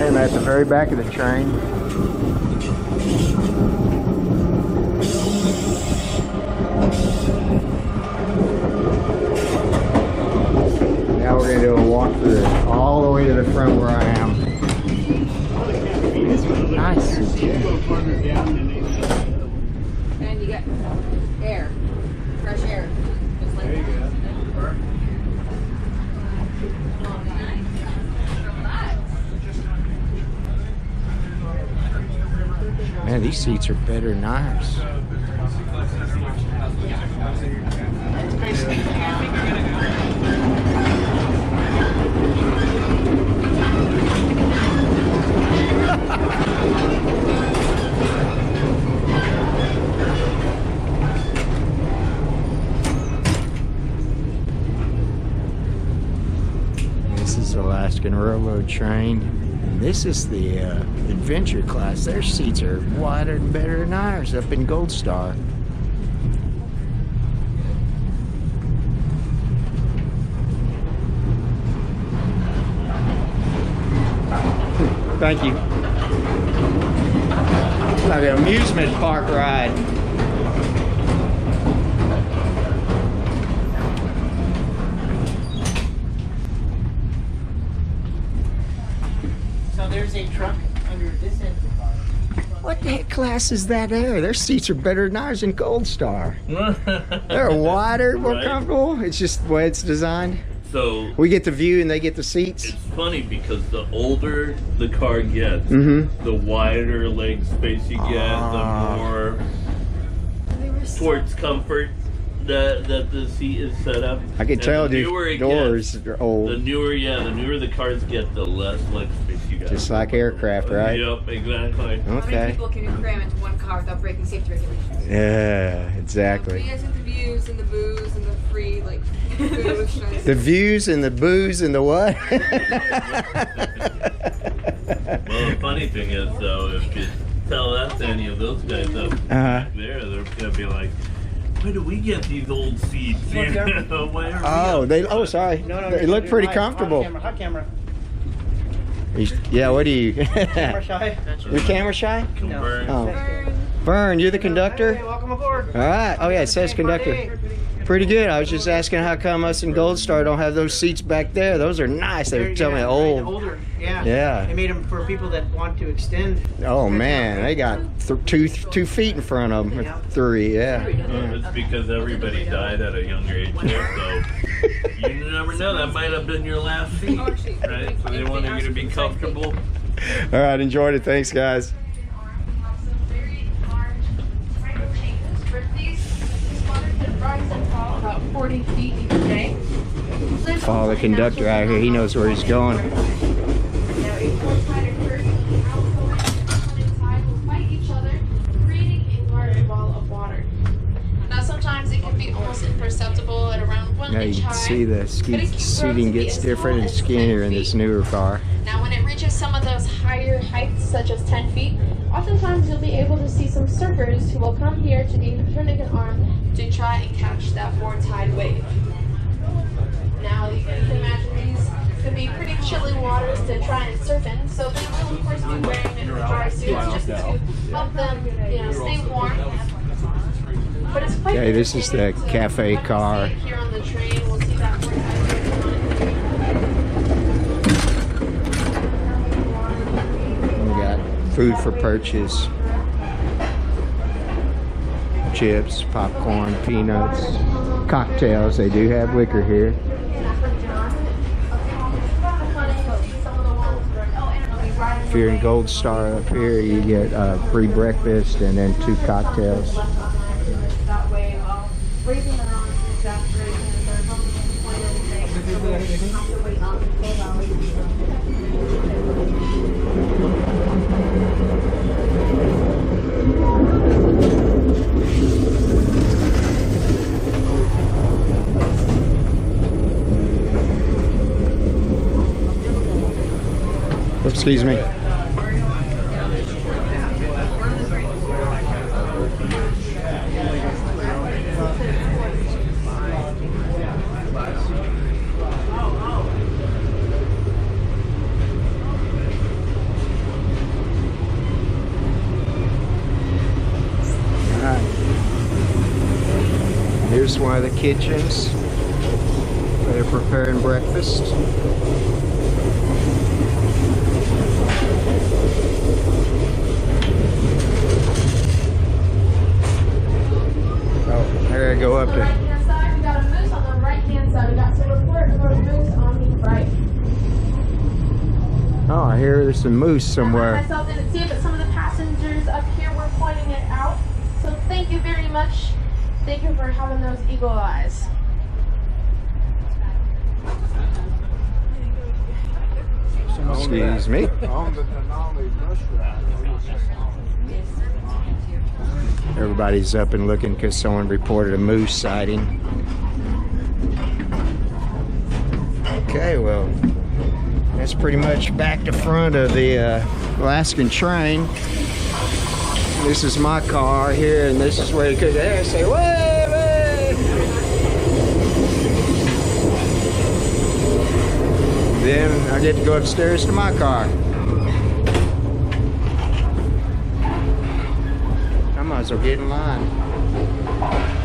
I'm at the very back of the train. Now we're going to do a walk through all the way to the front where I am. It's nice. And you got air, fresh air. Just like there you go. Man, these seats are better than ours. This is the Alaskan Railroad train. And this is the adventure class. Their seats are wider and better than ours up in Gold Star. Thank you. It's like an amusement park ride. So there's a truck under this end of the car. What the heck class is that there? Their seats are better than ours in Gold Star. They're wider, more Right. comfortable. It's just the way it's designed. So We get the view and they get the seats. it's funny because the older the car gets, Mm-hmm. the wider leg space you get, the more towards comfort that the seat is set up. I can And tell the the newer it doors gets, are the old. newer the cars get, the less leg space you got. Just like aircraft, right? Yep, exactly. How many Okay. people can you cram into one car without breaking safety regulations? Yeah, So exactly. you guys get the views and the booze and the free, like, food. The views and the booze and the what? Well, the funny thing is, though, if you tell that to any of those guys up Uh-huh. there, they're gonna be like, "Where do we get these old seats?" You know, why are Oh, we they. up Oh, front? sorry. No, They look pretty comfortable. Hot camera. Yeah. What are you? Camera shy. You're camera shy? Confirm. Oh, Vern, you're the conductor. Hey, welcome aboard. All right. Oh yeah, it says conductor. Pretty good. I was just asking how come us in Gold Star don't have those seats back there. Those are nice. They were telling me old. Older. Yeah. Yeah. They made them for people that want to extend. Oh man, they got 2 feet in front of them. Yeah. 3. Yeah. Well, it's because everybody died at a younger age there, so you never know. That might have been your last seat, right? So they wanted you to be comfortable. All right. Enjoyed it. Thanks, guys. About 40 feet each day. Follow the conductor out here. He knows where he's going. Now, a four-sided curtain on the outside inside will fight each other, creating a large ball of water. Now, sometimes it can be almost imperceptible at around 1 Now inch you high. can see the but it can grow seating to be gets as different tall and as 10 skinnier in this feet. newer car. Now, when it reaches some of those higher heights, such as 10 feet, oftentimes you'll be able to see some surfers who will come here to the Copernican arm to try and catch that four-tide wave. Now, you can imagine these could be pretty chilly waters to try and surf in, so they will, of course, be wearing dry suits just to help them, stay warm. But it's quite Okay, this is the entertaining to cafe let them car. see it here on the train. We'll see that four-tide wave on it. We got food for purchase. Chips, popcorn, peanuts, cocktails. They do have liquor here. If you're in Gold Star up here, you get free breakfast and then 2 cocktails. That way, raising around exasperation and they're not point anything. So we have to wait on 12 hours. Excuse me. one of the kitchens where they're preparing breakfast. Oh, there I go up On the to. right-hand side, we got a moose. On the right-hand side, we got some report of a moose on the right. Oh, I hear there's some moose I somewhere. myself didn't see it, but some of the passengers up here were pointing it out. So thank you very much. Thank you for having those eagle eyes. Excuse me. Everybody's up and looking because someone reported a moose sighting. Okay, well, that's pretty much back to front of the Alaskan train. This is my car here, and this is where you could there say, "Way, way!" Then I get to go upstairs to my car. I might as well get in line.